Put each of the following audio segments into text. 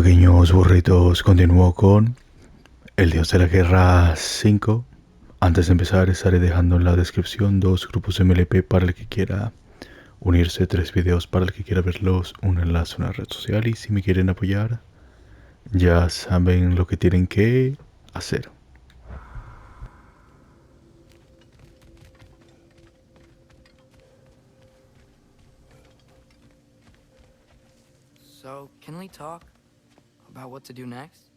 pequeños burritos, continúo con el Dios de la Guerra 5. Antes de empezar estaré dejando en la descripción dos grupos MLP para el que quiera unirse, tres videos para el que quiera verlos, un enlace a una red social y si me quieren apoyar ya saben lo que tienen que hacer. So, can we talk about what to do next?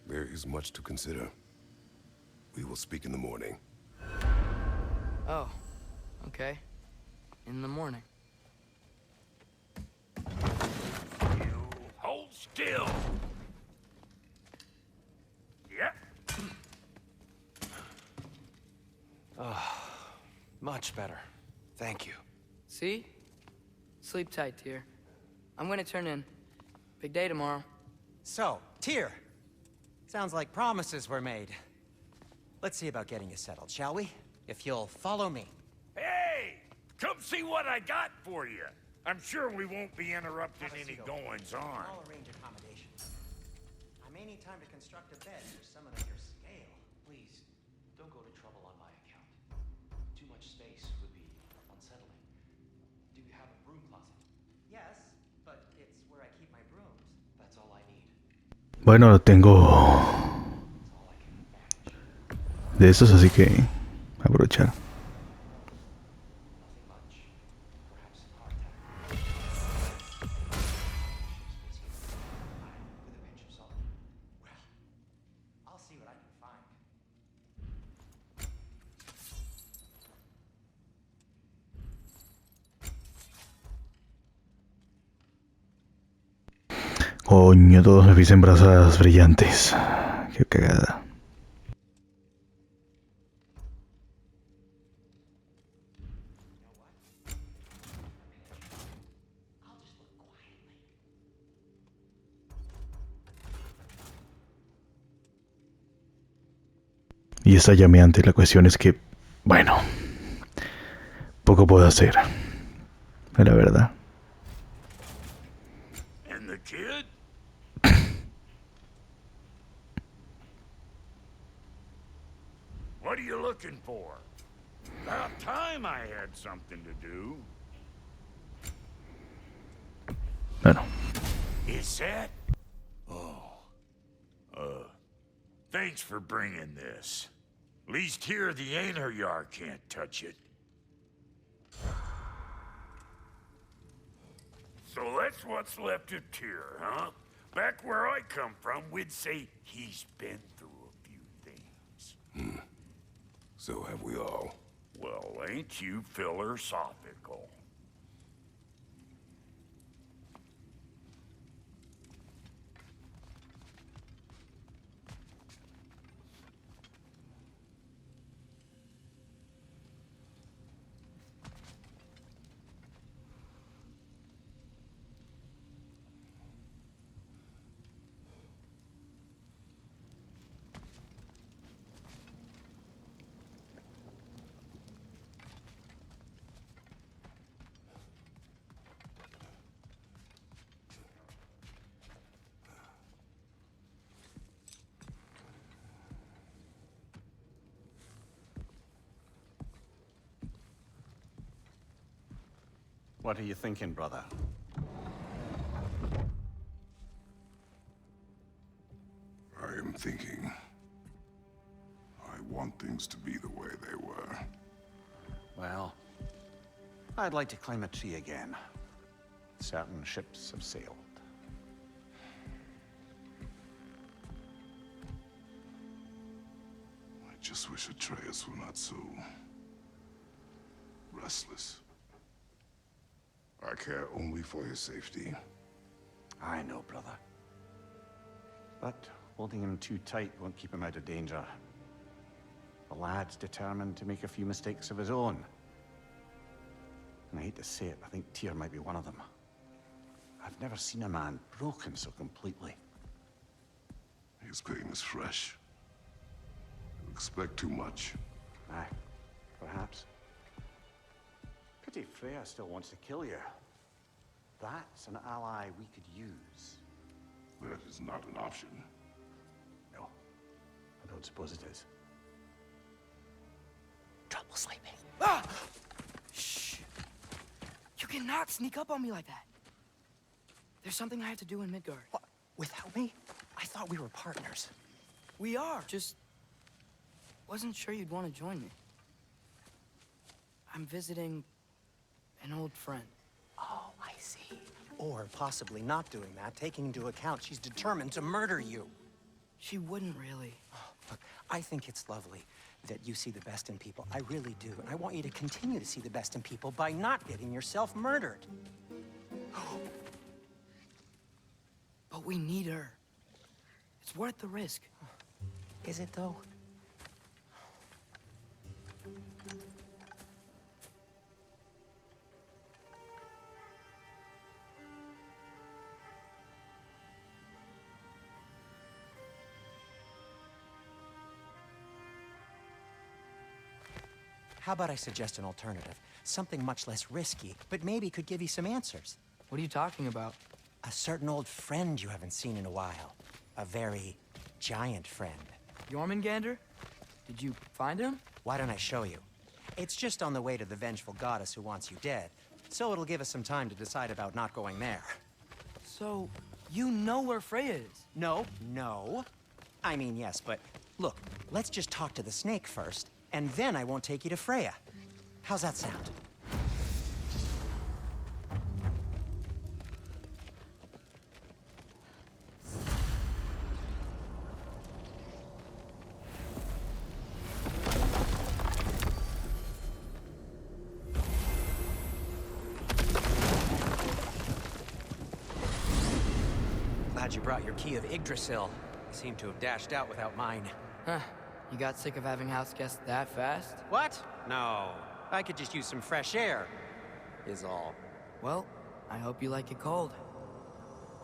There is much to consider. We will speak in the morning. Oh, okay. In the morning. You hold still. Yep. Much better. Thank you. See? Sleep tight, dear. I'm gonna turn in. Big day tomorrow. So, Tyr. Sounds like promises were made. Let's see about getting you settled, shall we? If you'll follow me. Hey! Come see what I got for you. I'm sure we won't be interrupting any goings-on. I'll arrange accommodations. I may need time to construct a bed for someone of your scale. Please, don't go to trouble on my account. Too much space would be unsettling. Do you have a broom closet? Yes, but it's where I keep my brooms. That's all I need. Bueno, tengo That's all I can manage. de esos, así que aprovechar. Nothing much. Perhaps a heart attack. With a pinch of salt. Well, I'll see what I can find. Coño, todos me pisen brasas brillantes. Qué cagada. I'll just look quietly. Y está llameante. La cuestión es que, bueno, poco puedo hacer. La verdad. And the kid? What are you looking for? About time I had something to do. Bueno, Is that? Oh. Thanks for bringing this. Least here the Einherjar can't touch it. So that's what's left of Tyr, huh? Back where I come from, we'd say he's been through a few things. So have we all. Well, ain't you philosophical? What are you thinking, brother? I am thinking. I want things to be the way they were. Well, I'd like to climb a tree again. Certain ships have sailed. I just wish Atreus were not so restless. I care only for his safety. I know, brother. But holding him too tight won't keep him out of danger. The lad's determined to make a few mistakes of his own. And I hate to say it, I think Tyr might be one of them. I've never seen a man broken so completely. His pain is fresh. You expect too much. Aye, perhaps. Pity Freya still wants to kill you. That's an ally we could use. That is not an option. No, I don't suppose it is. Trouble sleeping. Ah! Shh. You cannot sneak up on me like that. There's something I have to do in Midgard. What? Without me? I thought we were partners. We are. Just wasn't sure you'd want to join me. I'm visiting an old friend. Oh, I see. Or possibly not doing that, taking into account she's determined to murder you. She wouldn't really. Look, I think it's lovely that you see the best in people. I really do. And I want you to continue to see the best in people by not getting yourself murdered. But we need her. It's worth the risk. Is it, though? How about I suggest an alternative? Something much less risky, but maybe could give you some answers. What are you talking about? A certain old friend you haven't seen in a while. A very giant friend. Jormungandr? Did you find him? Why don't I show you? It's just on the way to the vengeful goddess who wants you dead. So it'll give us some time to decide about not going there. So, you know where Freya is? No. I mean, yes, but look, let's just talk to the snake first, and then I won't take you to Freya. How's that sound? Glad you brought your key of Yggdrasil. You seem to have dashed out without mine. Huh. You got sick of having house guests that fast? What? No. I could just use some fresh air, is all. Well, I hope you like it cold.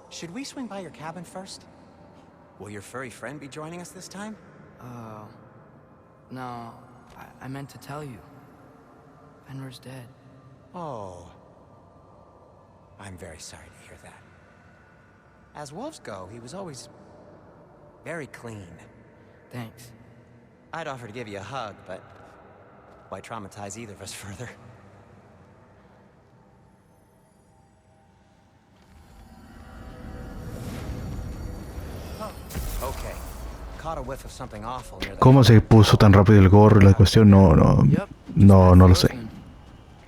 Should we swing by your cabin first? Will your furry friend be joining us this time? No. I meant to tell you. Fenrir's dead. Oh. I'm very sorry to hear that. As wolves go, he was always very clean. Thanks. I'd offer to give you a hug, but why traumatize either of us further? Okay. Caught a whiff of something awful near the... ¿Cómo se puso tan rápido el gorro? La cuestión no lo sé.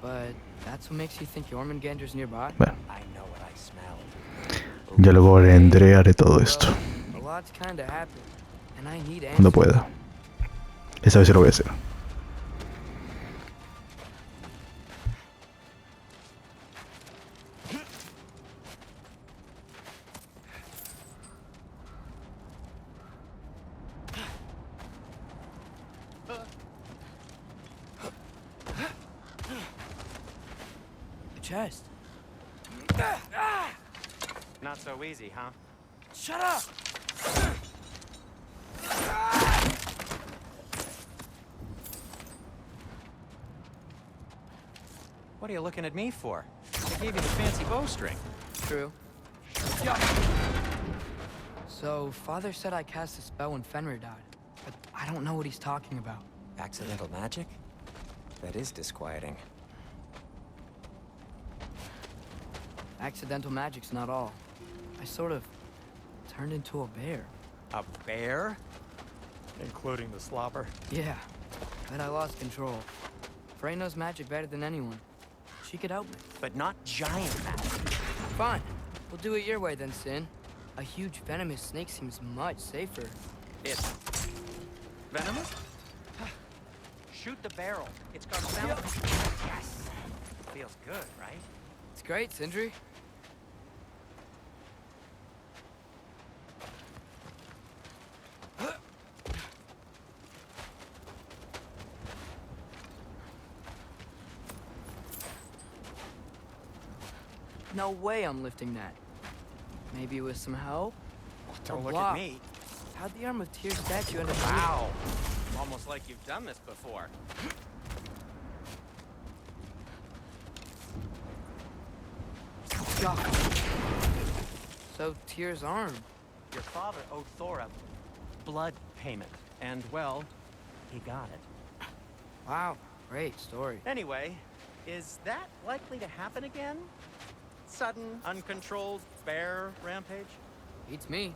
But that's what makes you think Jormungandr's nearby? Bueno, I know what I smelled. ya luego haré todo esto A lot's kinda happened, and I need cuando answers. pueda. Esta vez sí lo voy a hacer. The chest. Not so easy, huh? Shut up! What are you looking at me for? I gave you the fancy bowstring. True. So, Father said I cast a spell when Fenrir died, but I don't know what he's talking about. Accidental magic? That is disquieting. Accidental magic's not all. I sort of turned into a bear. A bear? Including the slobber? Yeah, but I lost control. Frey knows magic better than anyone. She could help me. But not giant magic. Fine. We'll do it your way then, Sin. A huge venomous snake seems much safer. It's venomous? Shoot the barrel. It's got venom. Yes. Feels good, right? It's great, Sindri. No way I'm lifting that. Maybe with some help? Don't Or look block. at me. How'd the Arm of Tears statue end up here? Wow. Almost like you've done this before. God. So, Tyr's arm. Your father owed Thor a blood payment, and, well, he got it. Wow, great story. Anyway, is that likely to happen again? Sudden, uncontrolled bear rampage? Beats me.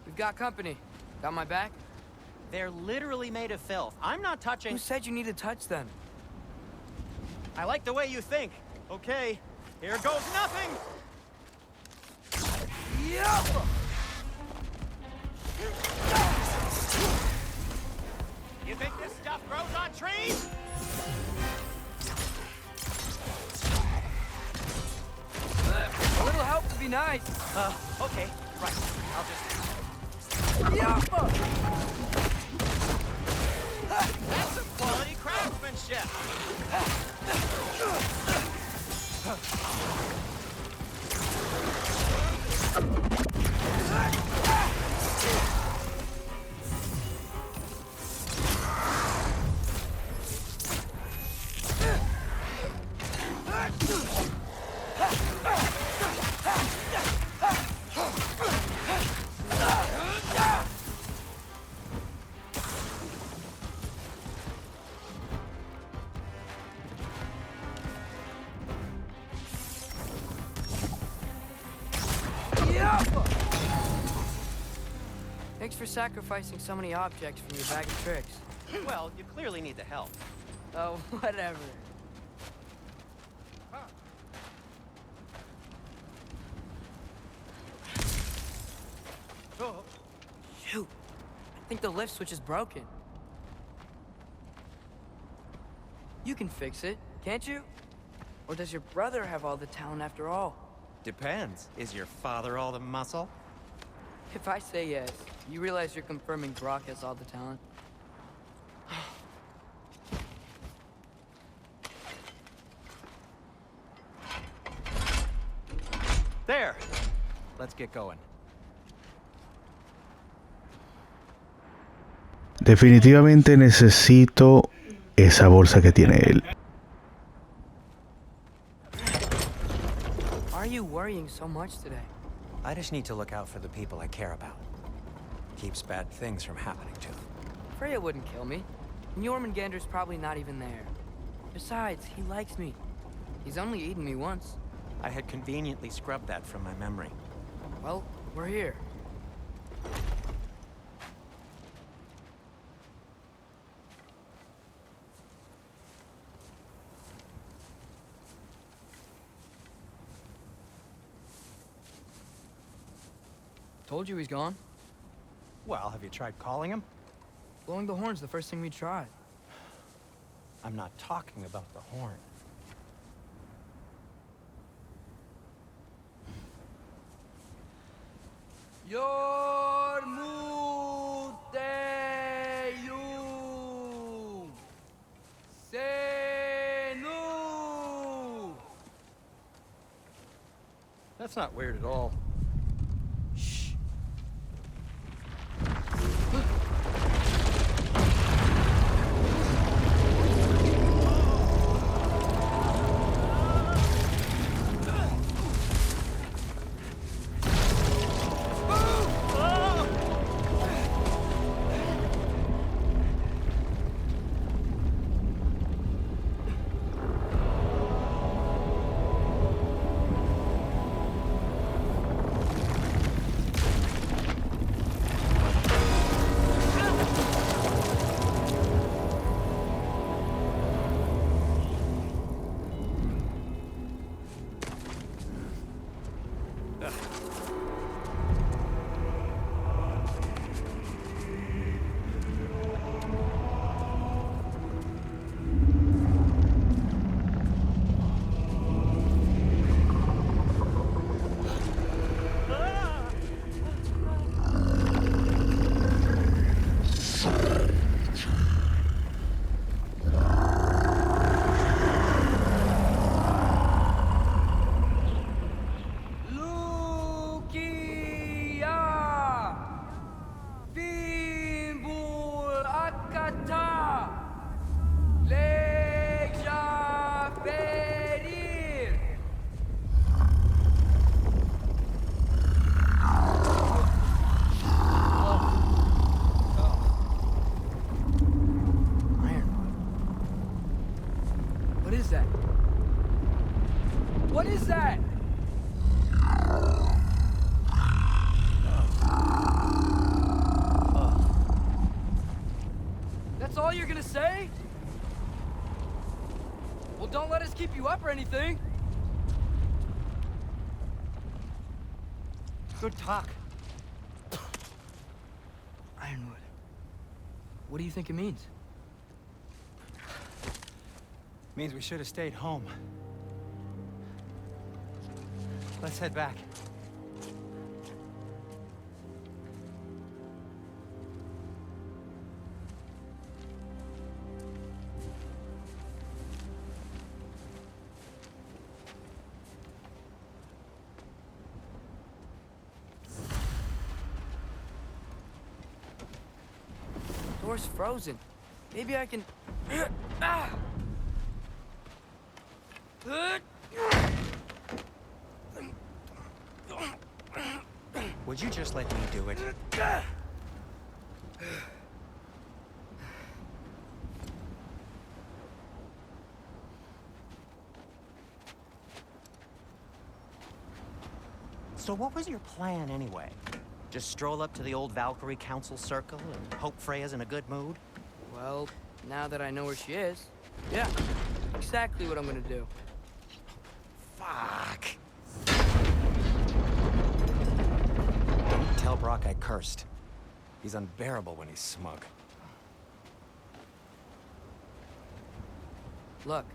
We've got company. Got my back? They're literally made of filth. I'm not touching... Who said you need to touch them? I like the way you think. Okay, here goes nothing! Yeah! You think this stuff grows on trees? A little help would be nice. Okay, right. I'll just... Yeah! That's some quality craftsmanship! Thanks for sacrificing so many objects from your bag of tricks. Well, you clearly need the help. Oh, whatever. Oh. Shoot. I think the lift switch is broken. You can fix it, can't you? Or does your brother have all the talent after all? Depends. Is your father all the muscle? If I say yes, you realize you're confirming Brock has all the talent? There! Let's get going. Definitivamente necesito esa bolsa que tiene él. Why are you worrying so much today? I just need to look out for the people I care about. Keeps bad things from happening to them. Freya wouldn't kill me. And Jormungandr's probably not even there. Besides, he likes me. He's only eaten me once. I had conveniently scrubbed that from my memory. Well, we're here. Told you he's gone. Well, have you tried calling him? Blowing the horn's the first thing we tried. I'm not talking about the horn. Yormuteyum Senu. That's not weird at all. Shh. Luki! keep you up or anything. Good talk. Ironwood. What do you think it means? Means we should have stayed home. Let's head back. Door's frozen. Maybe I can... Ah! Would you just let me do it? So what was your plan anyway? Just stroll up to the old Valkyrie Council Circle and hope Freya's in a good mood? Well, now that I know where she is, yeah, exactly what I'm gonna do. Fuck. Don't tell Brock I cursed. He's unbearable when he's smug. Look,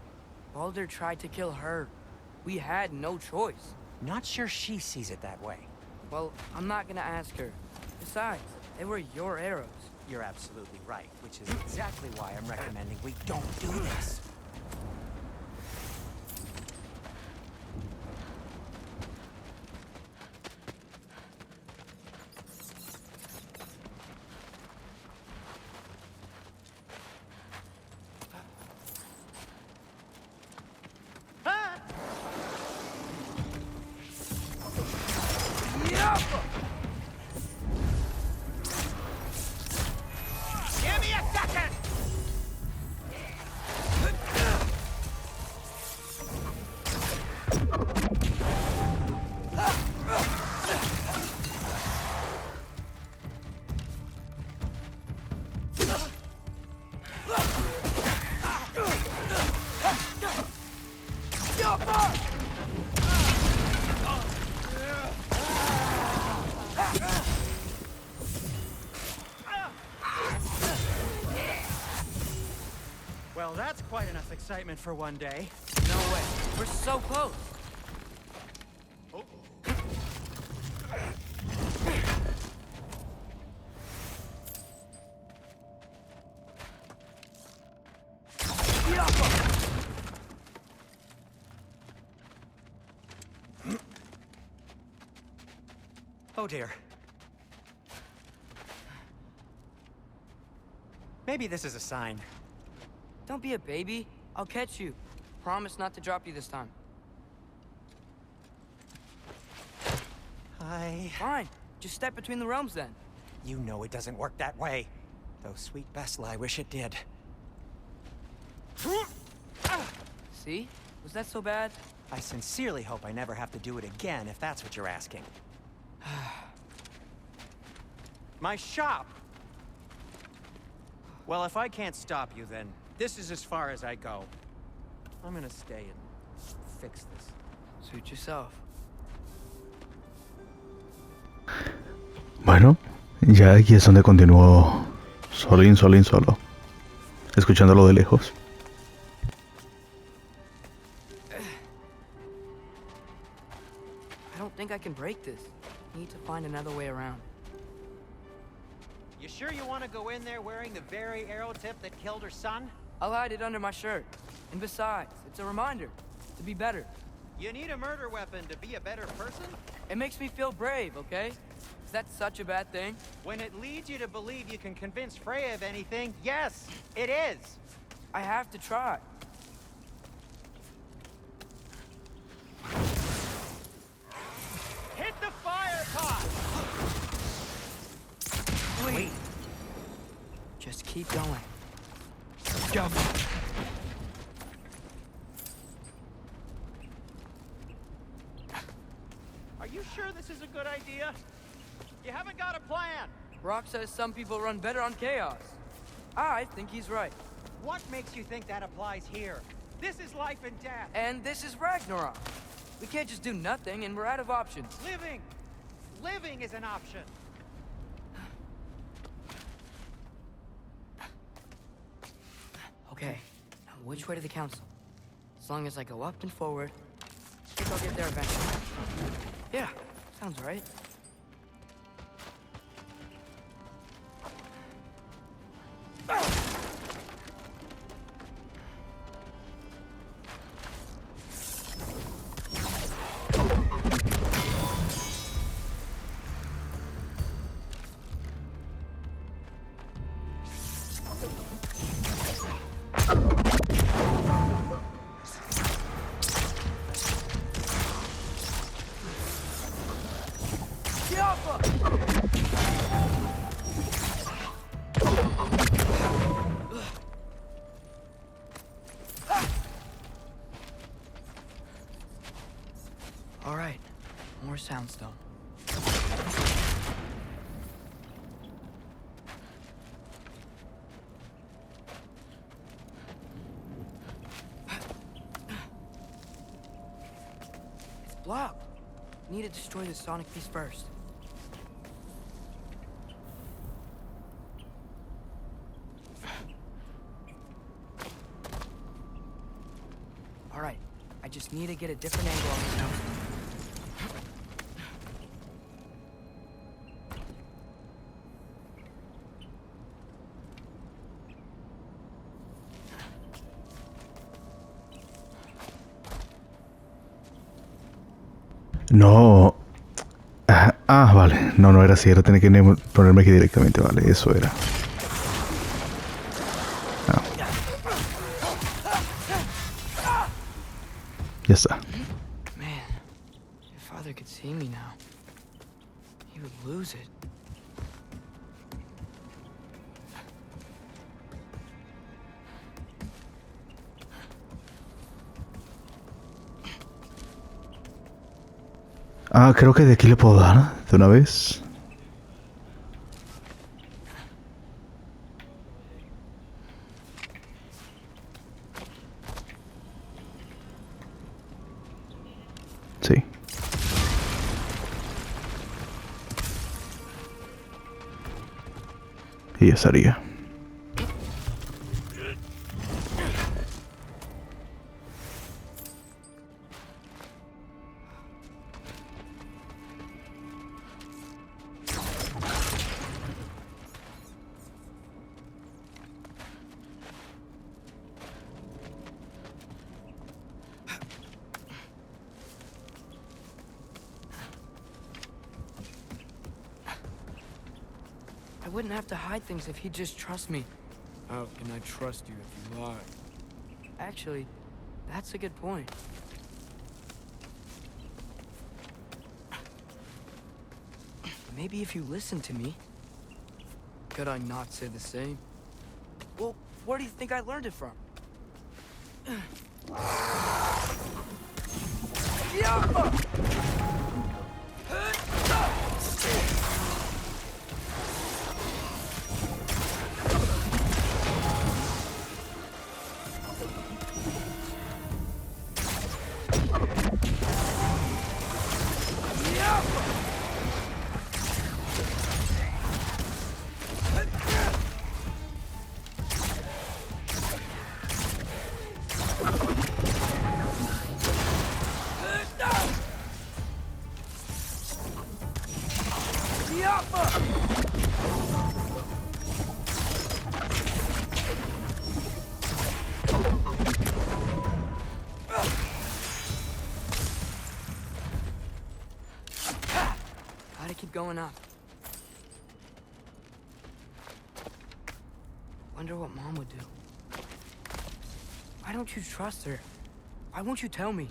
Baldur tried to kill her. We had no choice. Not sure she sees it that way. Well, I'm not gonna ask her. Besides, they were your arrows. You're absolutely right, which is exactly why I'm recommending we don't do this. Give me a second! Well, that's quite enough excitement for one day. No way. We're so close. Oh dear. Maybe this is a sign. Don't be a baby. I'll catch you. Promise not to drop you this time. Fine. Just step between the realms then. You know it doesn't work that way. Though sweet Bessel, I wish it did. See? Was that so bad? I sincerely hope I never have to do it again, if that's what you're asking. My shop! Well, if I can't stop you, then this is as far as I go. I'm gonna stay and fix this. Suit yourself. Bueno, ya aquí es donde continuó solín, solo, escuchándolo de lejos. I don't think I can break this. Need to find another way around. You sure you want to go in there wearing the very arrow tip that killed her son? I'll hide it under my shirt. And besides, it's a reminder to be better. You need a murder weapon to be a better person? It makes me feel brave, okay? Is that such a bad thing? When it leads you to believe you can convince Freya of anything, yes, it is. I have to try. Hit the fire pot! Wait. Just keep going. Jump. Are you sure this is a good idea? You haven't got a plan. Rock says some people run better on chaos. I think he's right. What makes you think that applies here? This is life and death. And this is Ragnarok. We can't just do nothing, and we're out of options. Living! Living is an option. Okay, now which way to the council? As long as I go up and forward, I think I'll get there eventually. Yeah, sounds right. All right, more soundstone. It's blocked. Need to destroy the sonic piece first. All right, I just need to get a different angle on this house. No. Vale. No, no era así. Era tener que ponerme aquí directamente. Vale, eso era. Ah. Ya está. Man, if Father could see me now, he would lose it. Creo que de aquí le puedo dar de una vez. Sí. Y ya estaría. I wouldn't have to hide things if he'd just trust me. How can I trust you if you lie? Actually, that's a good point. Maybe if you listen to me. Could I not say the same? Well, where do you think I learned it from? Gotta keep going up. Wonder what Mom would do. Why don't you trust her? Why won't you tell me?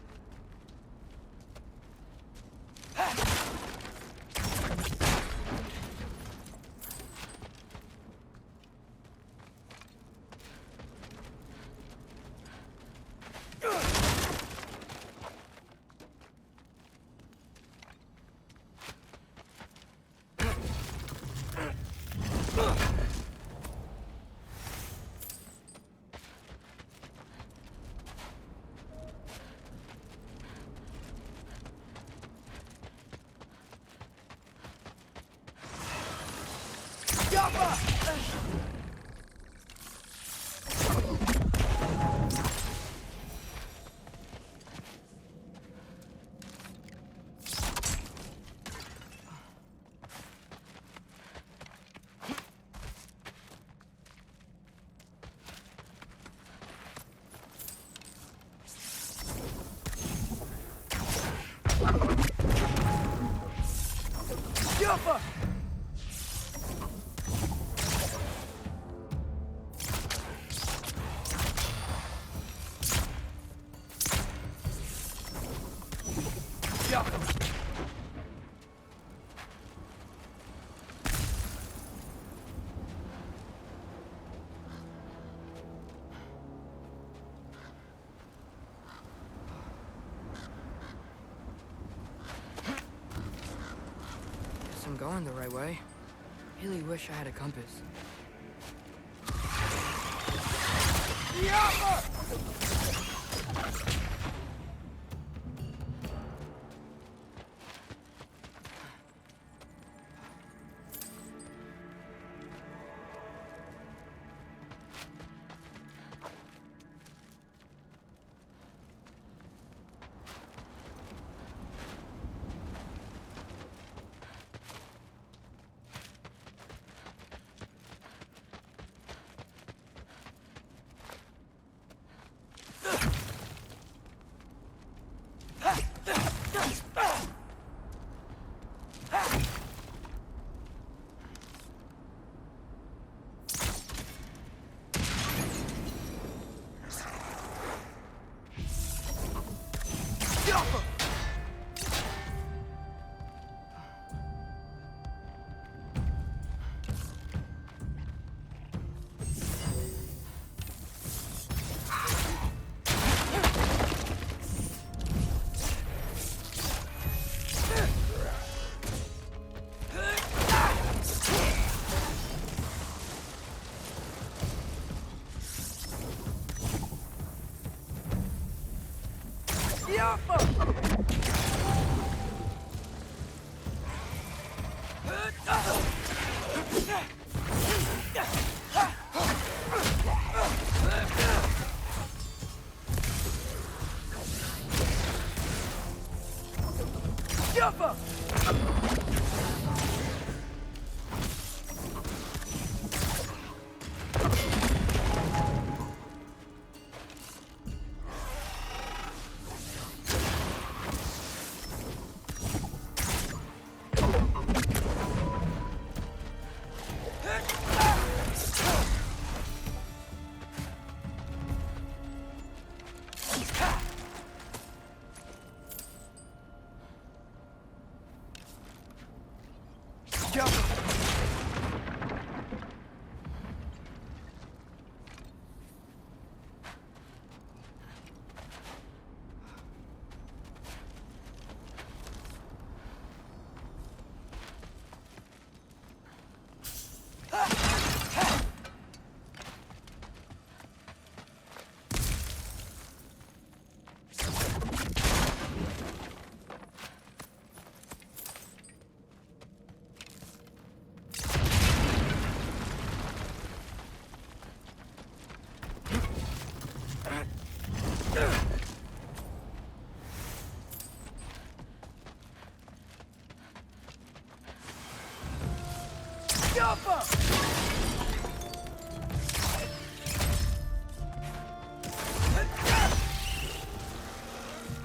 Guess I'm going the right way. Really wish I had a compass.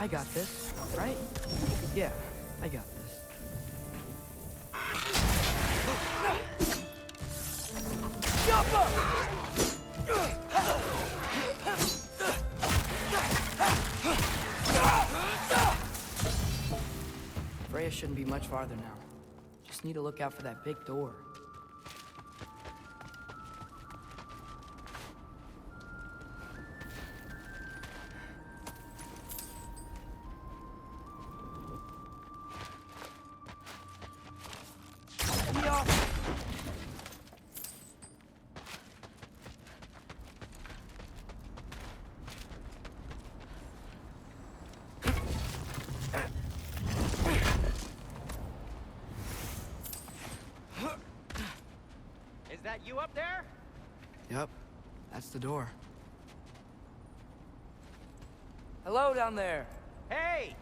I got this, right? Yeah, I got this. Freya shouldn't be much farther now. Just need to look out for that big door. that you up there? Yep, that's the door. Hello down there. Hey!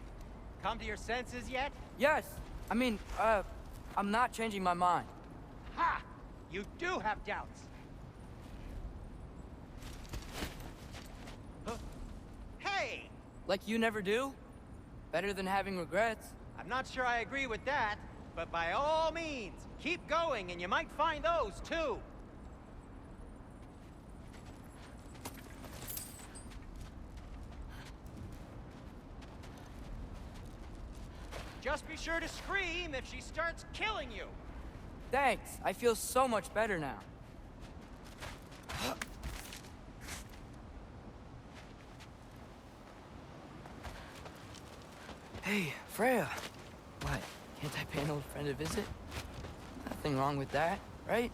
Come to your senses yet? Yes, I mean, I'm not changing my mind. Ha! You do have doubts. Huh? Hey! Like you never do? Better than having regrets. I'm not sure I agree with that, but by all means, keep going and you might find those too. Just be sure to scream if she starts killing you. Thanks, I feel so much better now. Hey, Freya. What, can't I pay an old friend a visit? Nothing wrong with that, right?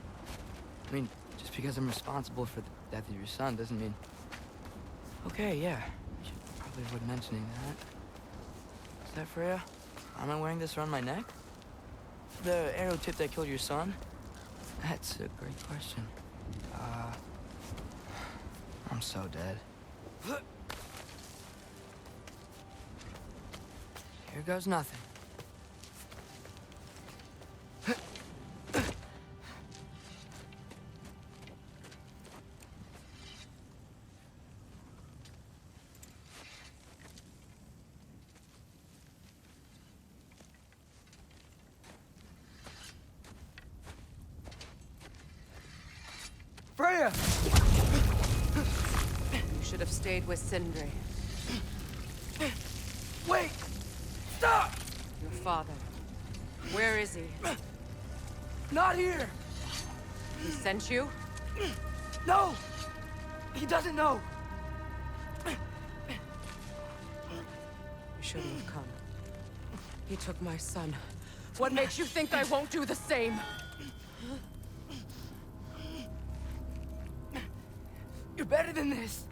I mean, just because I'm responsible for the death of your son doesn't mean... Okay, yeah, I should probably avoid mentioning that. Is that Freya? Am I wearing this around my neck? The arrow tip that killed your son? That's a great question. I'm so dead. Here goes nothing. Freya! You should have stayed with Sindri. Wait! Stop! Your father. Where is he? Not here! He sent you? No! He doesn't know! You shouldn't have come. He took my son. What makes you think I won't do the same? You're better than this!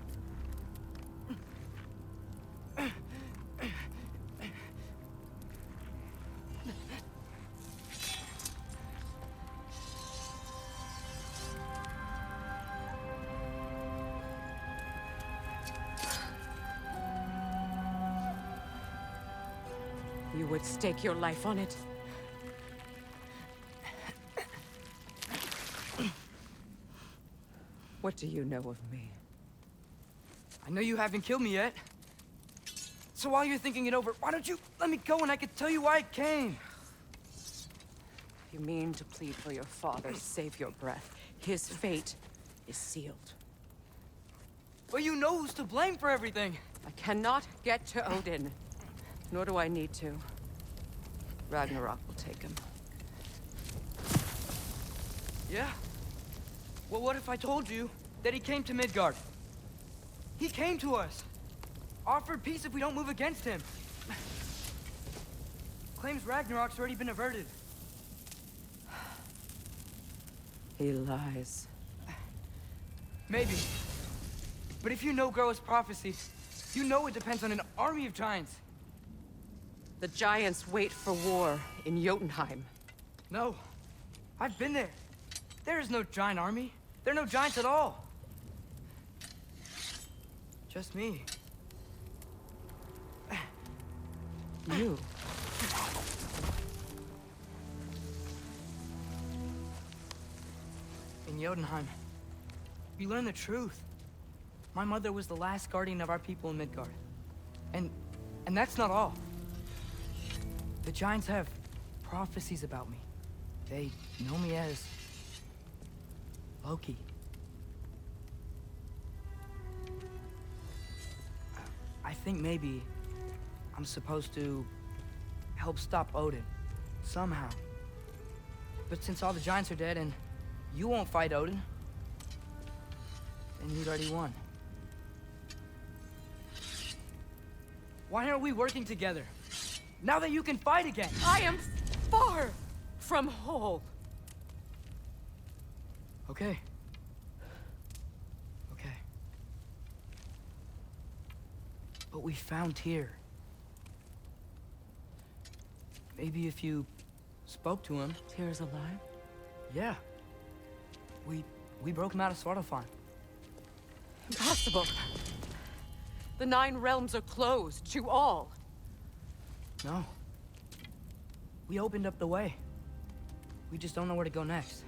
You would stake your life on it? What do you know of me? I know you haven't killed me yet. So while you're thinking it over, why don't you let me go and I can tell you why I came? You mean to plead for your father, save your breath. His fate is sealed. But you know who's to blame for everything. I cannot get to Odin. Nor do I need to. Ragnarök will take him. Yeah? Well, what if I told you that he came to Midgard? He came to us. Offered peace if we don't move against him. Claims Ragnarok's already been averted. He lies. Maybe. But if you know Groa's prophecy, you know it depends on an army of giants. The giants wait for war in Jotunheim. No. I've been there. There is no giant army. There are no giants at all. Just me. You? In Jotunheim, we learn the truth. My mother was the last guardian of our people in Midgard. And that's not all. The giants have prophecies about me. They know me as Loki. I think maybe I'm supposed to help stop Odin, somehow. But since all the giants are dead and you won't fight Odin, then you'd already won. Why aren't we working together? Now that you can fight again! I am far from whole. Okay. Okay. But we found Tyr. Maybe if you spoke to him... Tyr's alive? Yeah. We broke him out of Svartalfheim. Impossible. The 9 realms are closed to all. No. We opened up the way. We just don't know where to go next.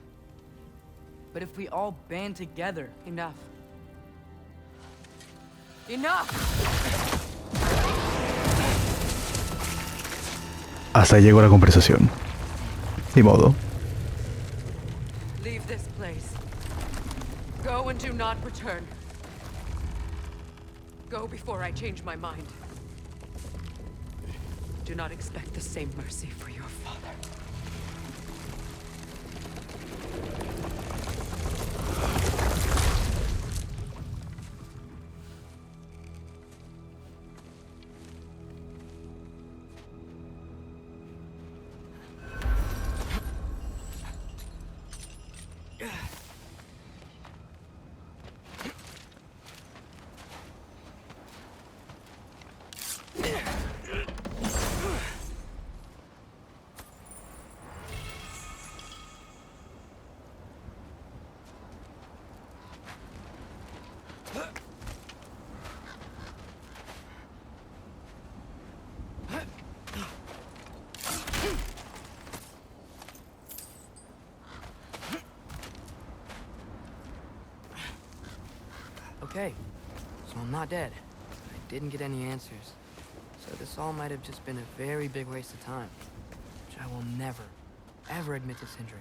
But if we all band together... Enough. Enough! Hasta ahí llegó la conversación. Ni modo. Leave this place. Go and do not return. Go before I change my mind. Do not expect the same mercy for your father. Okay, so I'm not dead. I didn't get any answers. So this all might have just been a very big waste of time. Which I will never, ever admit to Sindri.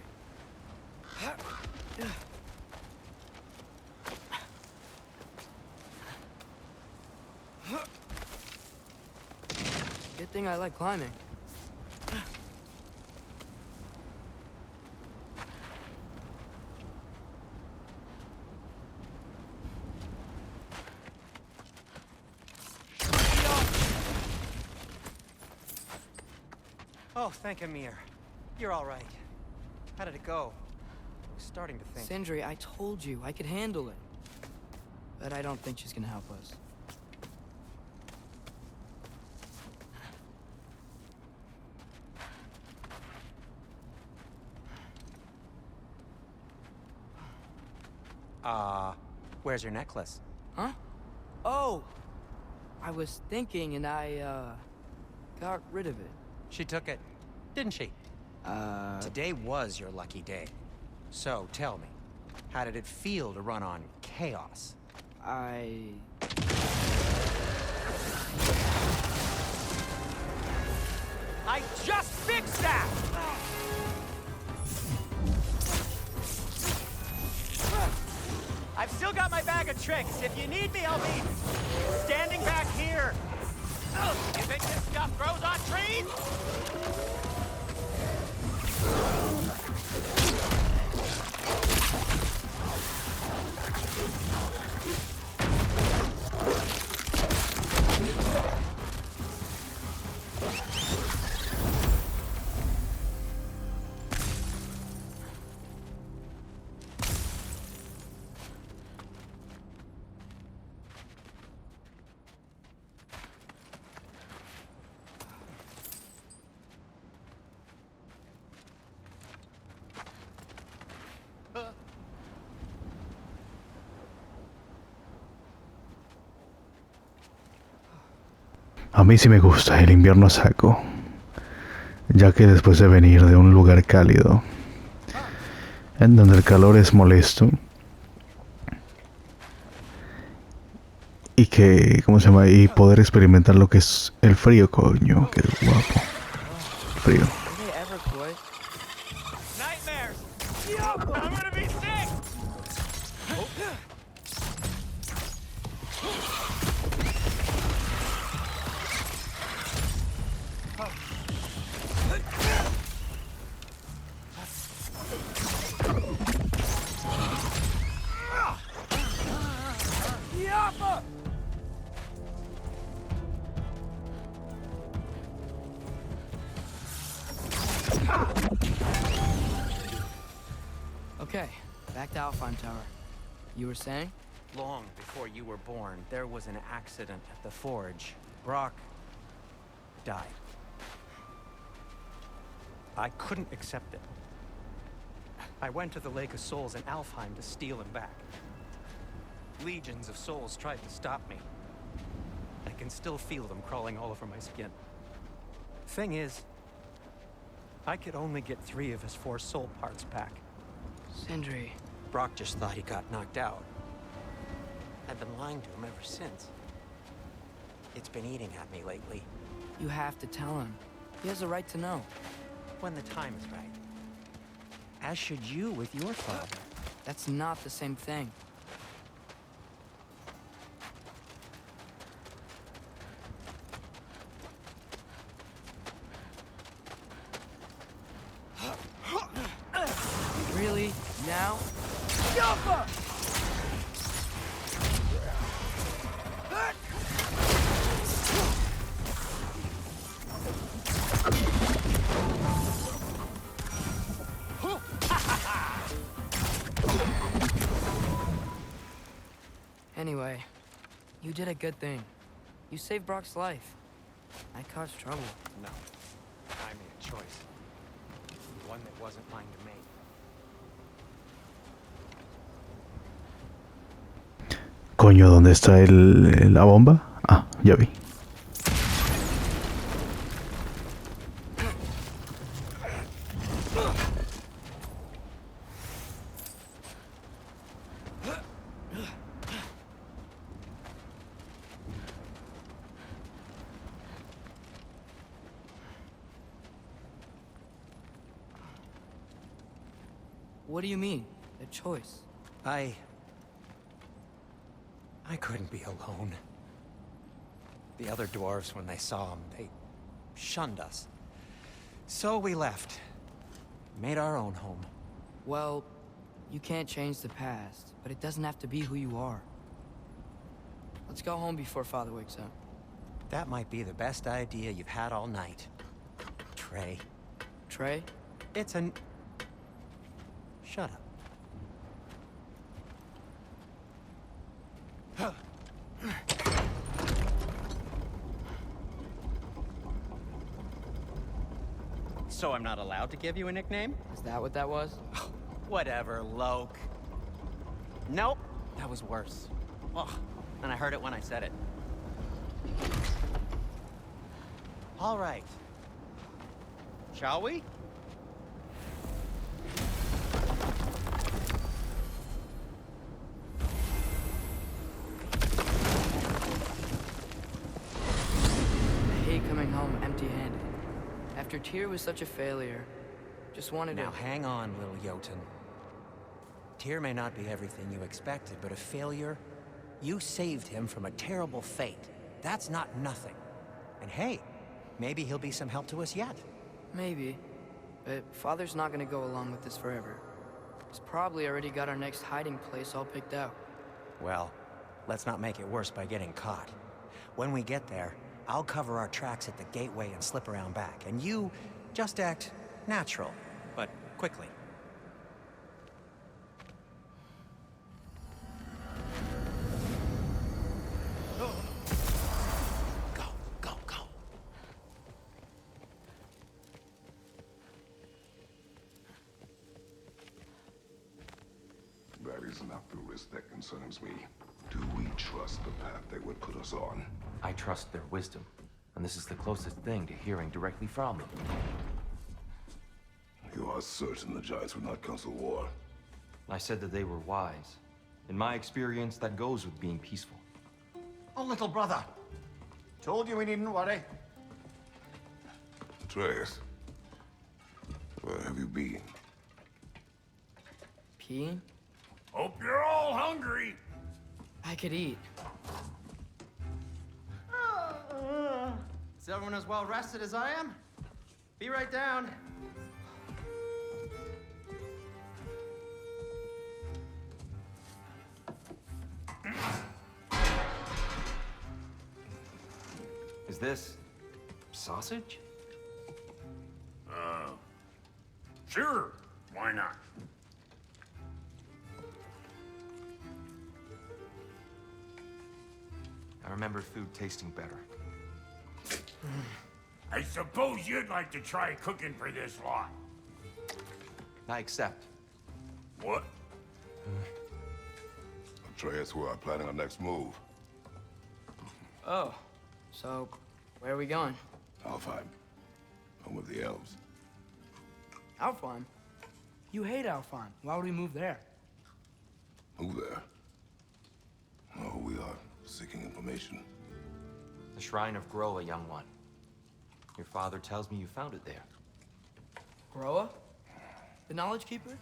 Good thing I like climbing. Oh, thank Amir. You're all right. How did it go? I was starting to think. Sindri, I told you I could handle it. But I don't think she's gonna help us. Where's your necklace? Huh? Oh! I was thinking and I, got rid of it. She took it, didn't she? Today was your lucky day. So, tell me, how did it feel to run on chaos? I just fixed that! I've still got my bag of tricks. If you need me, I'll be standing back here. You think this stuff grows on trees? A mí sí me gusta el invierno a saco, ya que después de venir de un lugar cálido, en donde el calor es molesto, y que, ¿cómo se llama? Y poder experimentar lo que es el frío, coño, qué guapo. Frío. Nightmares! I'm gonna be sick! Okay, back to Alfheim Tower. You were saying? Long before you were born, there was an accident at the forge. Brock died. I couldn't accept it. I went to the Lake of Souls in Alfheim to steal him back. Legions of souls tried to stop me. I can still feel them crawling all over my skin. Thing is, I could only get 3 of his 4 soul parts back. Sindri. Brock just thought he got knocked out. I've been lying to him ever since. It's been eating at me lately. You have to tell him. He has a right to know. When the time is right. As should you with your father. That's not the same thing. Really? Now? Jumper! Anyway, you did a good thing. You saved Brock's life. I caused trouble. No. I made a choice. One that wasn't mine to make. Coño, ¿dónde está la bomba? Ah, ya vi. What do you mean? A choice? I couldn't be alone. The other dwarves, when they saw him, they shunned us. So we left. Made our own home. Well, you can't change the past, but it doesn't have to be who you are. Let's go home before Father wakes up. That might be the best idea you've had all night. Trey. Trey? It's an... Shut up. So I'm not allowed to give you a nickname? Is that what that was? Whatever, Loke. Nope, that was worse. Ugh, and I heard it when I said it. All right. Shall we? I hate coming home empty-handed. After Tyr was such a failure, just wanted to... Now hang on, little Jotun. Tyr may not be everything you expected, but a failure? You saved him from a terrible fate. That's not nothing. And hey, maybe he'll be some help to us yet. Maybe. But Father's not gonna go along with this forever. He's probably already got our next hiding place all picked out. Well, let's not make it worse by getting caught. When we get there, I'll cover our tracks at the gateway and slip around back. And you just act natural, but quickly. Go, go, go. That is not the risk that concerns me. Do we trust the path they would put us on? I trust their wisdom, and this is the closest thing to hearing directly from them. You are certain the Giants would not counsel war? I said that they were wise. In my experience, that goes with being peaceful. Oh, little brother. Told you we needn't worry. Atreus, where have you been? Peeing? Hope you're all hungry. I could eat. Is everyone as well rested as I am? Be right down. Is this sausage? Sure, why not? I remember food tasting better. I suppose you'd like to try cooking for this lot. I accept. What? Atreus, we are planning our next move. Oh, so where are we going? Alfheim. Home of the elves. Alfheim? You hate Alfheim. Why would we move there? Who there? Oh, we are seeking information. The Shrine of Groa, young one. Your father tells me you found it there. Groa? The Knowledge Keeper?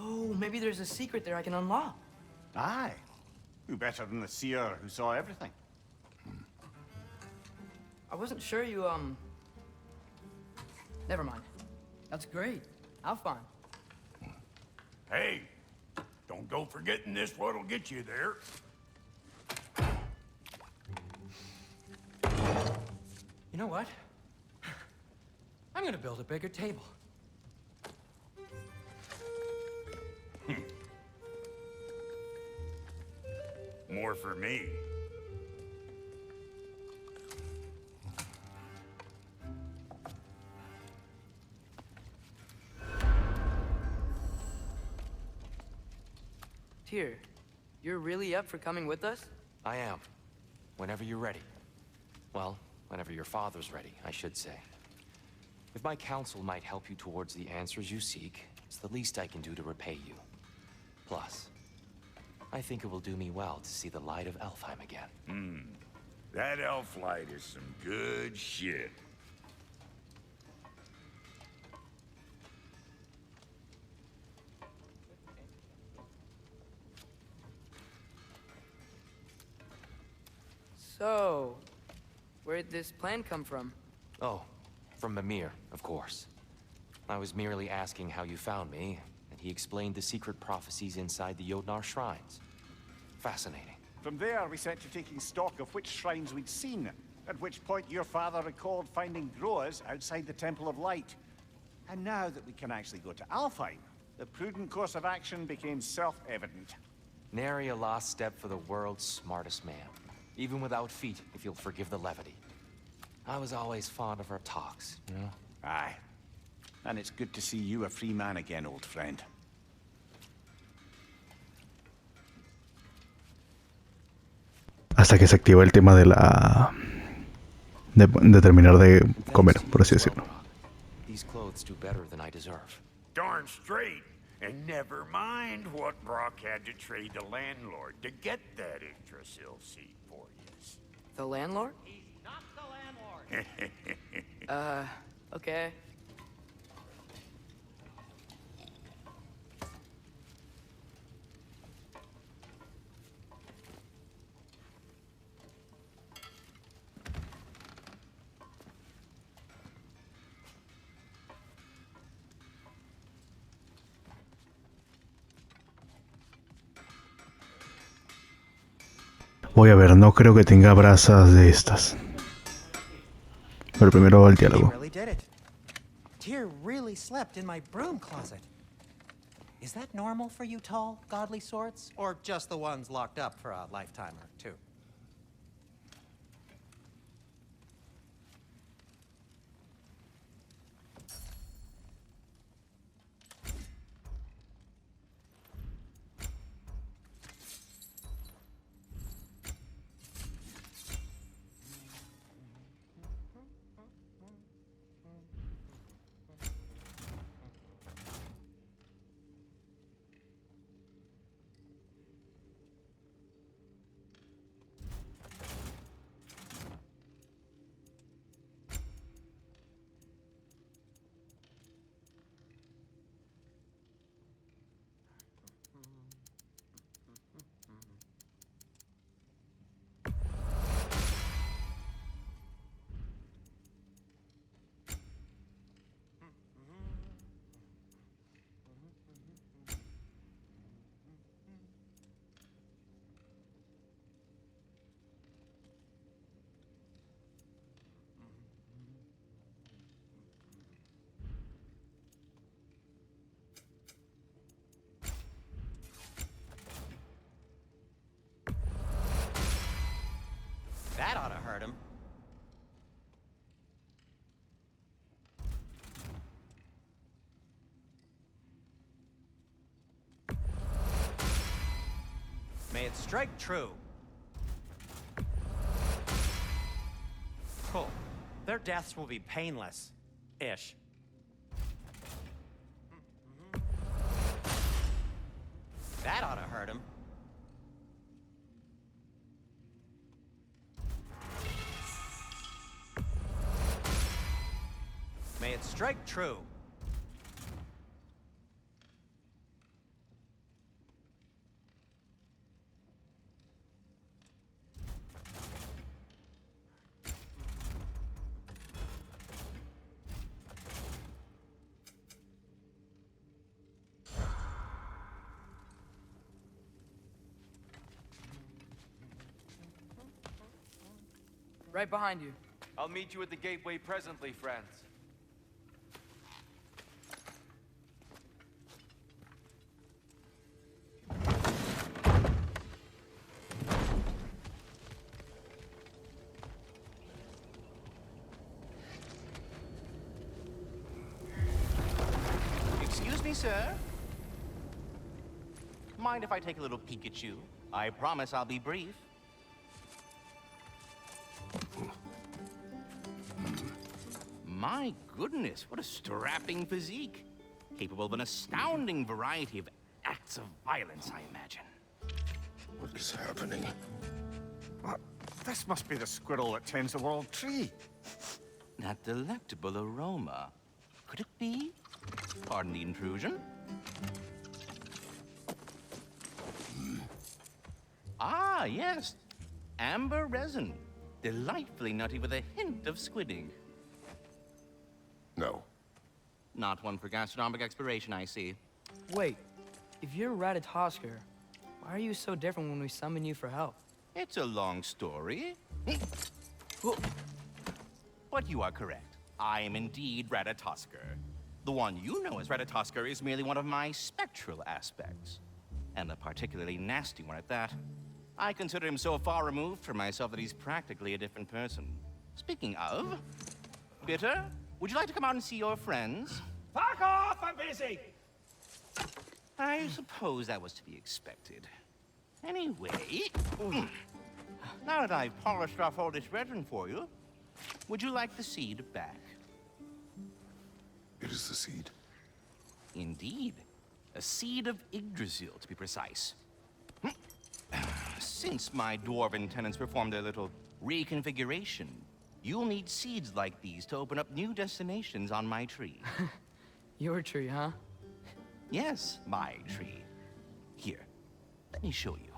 Oh, maybe there's a secret there I can unlock. Aye. Who better than the seer who saw everything? I wasn't sure you, Never mind. That's great. Alfheim. Hey, don't go forgetting this what'll get you there. You know what? I'm gonna build a bigger table. More for me. Tyr, you're really up for coming with us? I am. Whenever you're ready. Well, whenever your father's ready, I should say. If my counsel might help you towards the answers you seek, it's the least I can do to repay you. Plus, I think it will do me well to see the light of Alfheim again. That elf light is some good shit. So, where'd this plan come from? Oh, from Mimir, of course. I was merely asking how you found me, and he explained the secret prophecies inside the Jotnar shrines. Fascinating. From there, we set to taking stock of which shrines we'd seen, at which point your father recalled finding Groas outside the Temple of Light. And now that we can actually go to Alfheim, the prudent course of action became self-evident. Nary a lost step for the world's smartest man. Even without feet, if you'll forgive the levity. I was always fond of our talks, you know? Aye. And it's good to see you a free man again, old friend. Hasta que se activa el tema de la... de terminar de comer, por así decirlo. These clothes do better than I deserve. Darn straight. And never mind what Brock had to trade the landlord to get that Yggdrasil seat for you. The landlord? He's not the landlord. Okay. Voy a ver, no creo que tenga brasas de estas. Pero primero el He diálogo. really did it. Tyr really slept in my broom closet. Is that normal for you tall, godly sorts? Or just the ones locked up for a lifetime or two? it strike true. Cool. Their deaths will be painless. Ish. That ought to hurt him. May it strike true. Right behind you. I'll meet you at the gateway presently, friends. Excuse me, sir? Mind if I take a little peek at you? I promise I'll be brief. My goodness, what a strapping physique. Capable of an astounding variety of acts of violence, I imagine. What is happening? This must be the squirrel that tends the world tree. That delectable aroma. Could it be? Pardon the intrusion. Ah, yes. Amber resin. Delightfully nutty with a hint of squidding. No. Not one for gastronomic exploration, I see. Wait, if you're Ratatosker, why are you so different when we summon you for help? It's a long story. But you are correct. I am indeed Ratatosker. The one you know as Ratatosker is merely one of my spectral aspects. And a particularly nasty one at that. I consider him so far removed from myself that he's practically a different person. Speaking of, Bitter, would you like to come out and see your friends? Fuck off! I'm busy! I suppose that was to be expected. Anyway, now that I've polished off all this resin for you, would you like the seed back? It is the seed. Indeed. A seed of Yggdrasil, to be precise. Since my dwarven tenants performed their little reconfiguration, you'll need seeds like these to open up new destinations on my tree. Your tree, huh? Yes, my tree. Here, let me show you.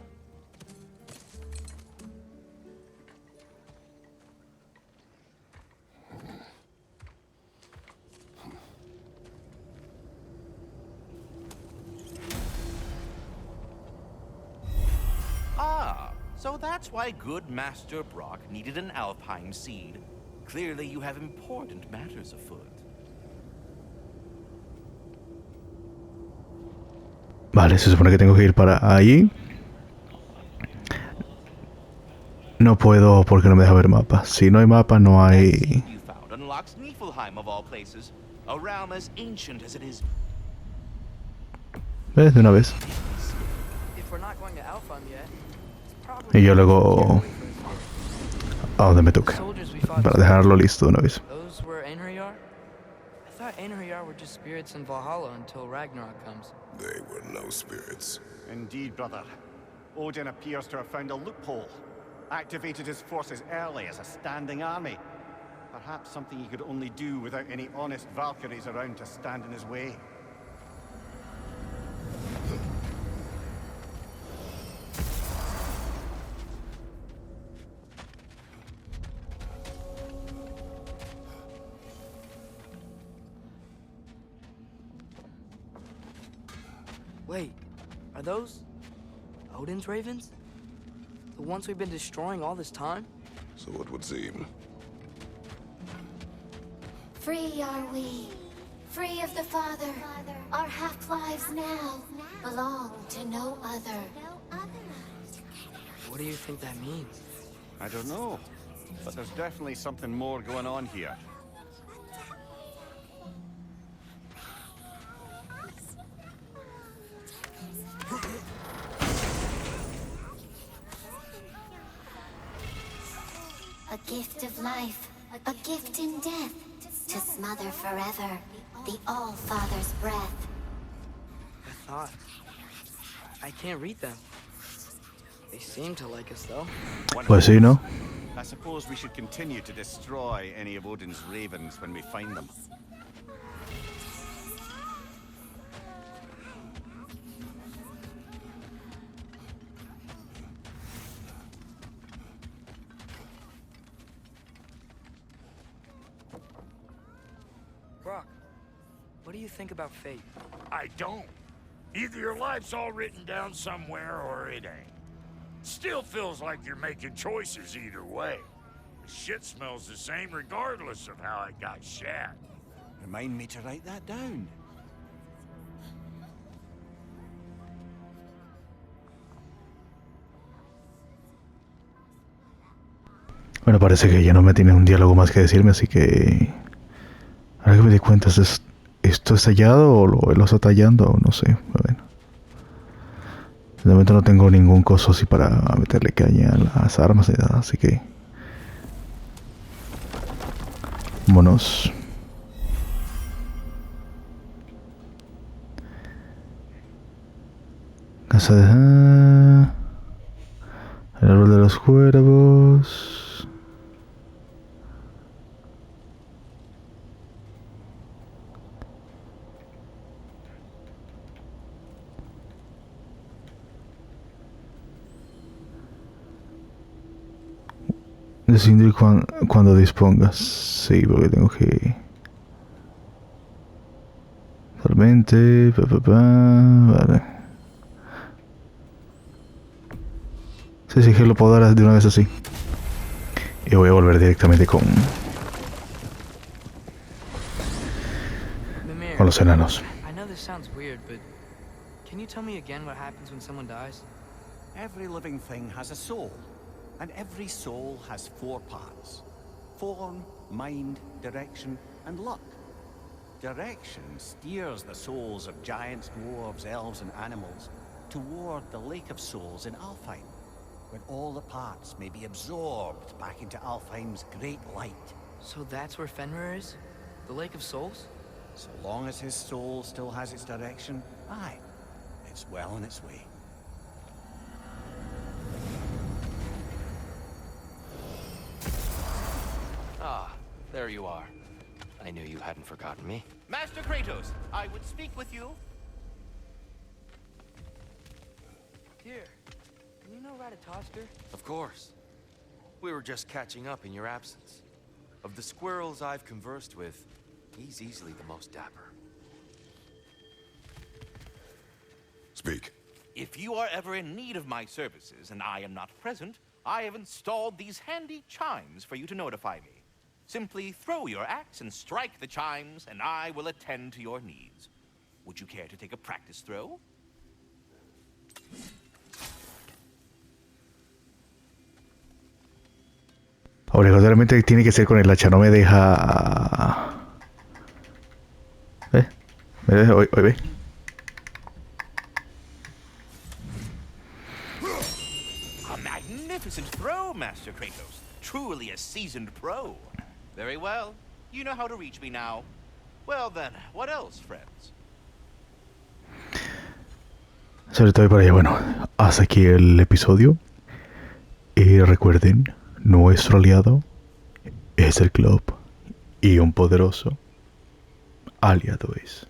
Ah, so that's why good Master Brock needed an Alfheim seed. Clearly you have important matters afoot. Vale, se supone que tengo que ir para allí. No puedo porque no me deja ver mapa. Si no hay mapa, no hay... That seed you found unlocks Niflheim of all places, a realm as ancient as it is. ¿Ves? De una vez. If we're not going to Alfheim yet, it's probably Y yo luego... a donde me the toque. soldiers we fought. Para dejarlo listo de una vez. Those were Einherjar? I thought Einherjar were just spirits in Valhalla until Ragnarok comes. They were no spirits. Indeed, brother. Odin appears to have found a loophole. Activated his forces early as a standing army. Perhaps something he could only do without any honest Valkyries around to stand in his way. Wait, are those Odin's ravens? The ones we've been destroying all this time? So it would seem. Free are we, free of the Father. Our half-lives now belong to no other. What do you think that means? I don't know, but there's definitely something more going on here. gift of life, a gift in death, to smother forever the All-Father's breath. I thought. I can't read them. They seem to like us, though. Pues sí, ¿no? I suppose we should continue to destroy any of Odin's ravens when we find them. Brock, what do you think about fate? I don't. Either your life's all written down somewhere or it ain't. Still feels like you're making choices either way. The shit smells the same regardless of how it got shat. Remind me to write that down. Bueno, parece que ya no me tiene un diálogo más que decirme, así que... Ahora que me di cuenta, ¿esto es tallado o lo está tallando? O no sé, bueno. De momento no tengo ningún coso así para meterle caña a las armas ni nada, así que... Vámonos. Casa de... El árbol de los cuervos... Decidir cuando dispongas. Sí, porque tengo que... Totalmente... Vale. Sí, que lo puedo dar de una vez así. Y voy a volver directamente con los enanos. I know this sounds weird, but can you tell me again what happens when someone dies? Every living thing has a soul, and every soul has 4 parts. Form, mind, direction, and luck. Direction steers the souls of giants, dwarves, elves, and animals toward the Lake of Souls in Alfheim, when all the parts may be absorbed back into Alfheim's great light. So that's where Fenrir is? The Lake of Souls? So long as his soul still has its direction, aye, it's well on its way. Ah, there you are. I knew you hadn't forgotten me. Master Kratos, I would speak with you. Here. Do you know Ratatoskr? Of course. We were just catching up in your absence. Of the squirrels I've conversed with, he's easily the most dapper. Speak. If you are ever in need of my services and I am not present, I have installed these handy chimes for you to notify me. Simply throw your axe and strike the chimes, and I will attend to your needs. Would you care to take a practice throw? Obligatoriamente tiene que ser con el hacha, no me deja... Hoy ve. A magnificent throw, Master Kratos. Truly a seasoned pro. Very well. You know how to reach me now. Well then, what else, friends? Sobre todo para allá, bueno, hasta aquí el episodio. Y recuerden, nuestro aliado es el club y un poderoso aliado es